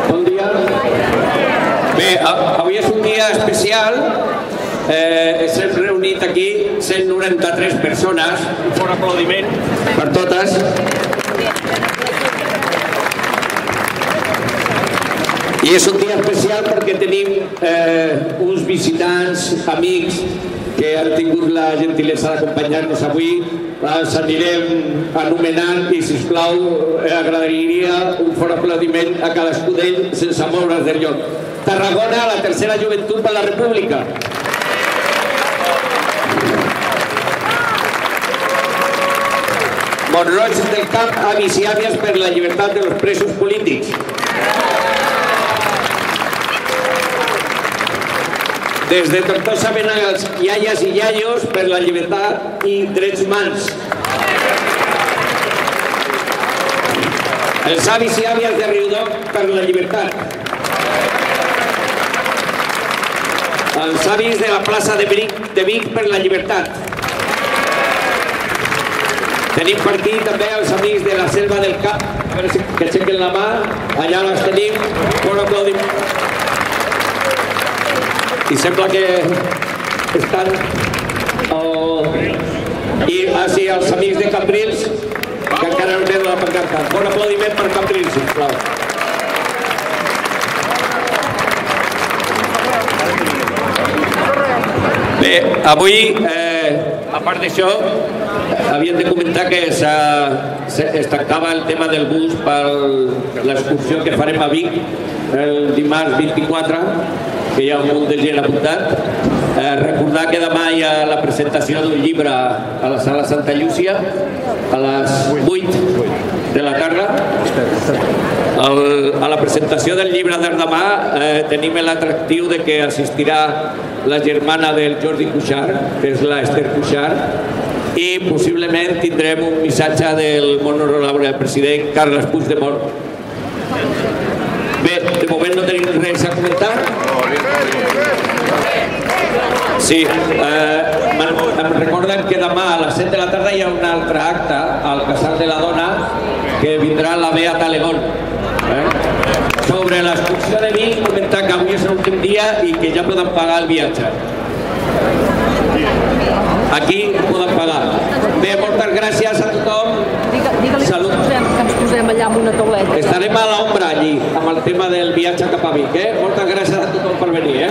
Bon dia. Bé, avui és un dia especial. S'hem reunit aquí 193 persones. Un fort aplaudiment per totes. I és un dia especial perquè tenim uns visitants, amics, que han tingut la gentilesa d'acompanyar-nos avui. Els anirem anomenant i, sisplau, agradaria un fort aplaudiment a cadascú d'ells sense moure's del lloc. Tarragona, la tercera joventut per la República. Mont-roig del Camp, avis i àvies per la llibertat de los presos polítics. Des de Tortosa Benagals, iaies i iaios per la llibertat i drets humans. Els avis i àvies de Riudoc per la llibertat. Els avis de la plaça de Vic per la llibertat. Tenim per aquí també els amics de la Selva del Camp, a veure que aixequen la mà, allà les tenim, bon aplaudiment. I sembla que estan... I així els amics de Cambrils, que encara no tenen la pancarta. Bon aplaudiment per Cambrils, sisplau. Bé, avui, a part d'això, havíem de comentar que es tractava el tema del bus per l'excursió que farem a Vic el dimarts 24, que hi ha un munt de gent apuntat. Recordar que demà hi ha la presentació d'un llibre a la sala Santa Llúcia a les 8 de la tarda. A la presentació del llibre de demà tenim l'atractiu de que assistirà la germana del Jordi Cuixart, que és l'Ester Cuixart, i possiblement tindrem un missatge del molt honorable president Carles Puigdemont. Bé, de moment no tenim res a comentar. Sí, em recorden que demà a les 7 de la tarda hi ha un altre acte al Casal de la Dona que vindrà la Beata Legón. Sobre l'excursió de Vic, comentar que avui és l'últim dia i que ja poden pagar el viatge. Aquí poden pagar. Bé, moltes gràcies a tothom. Salut. Que ens posem allà amb una tauleta. Estarem a l'ombra allí, amb el tema del viatge cap a Vic. Moltes gràcies a tothom per venir.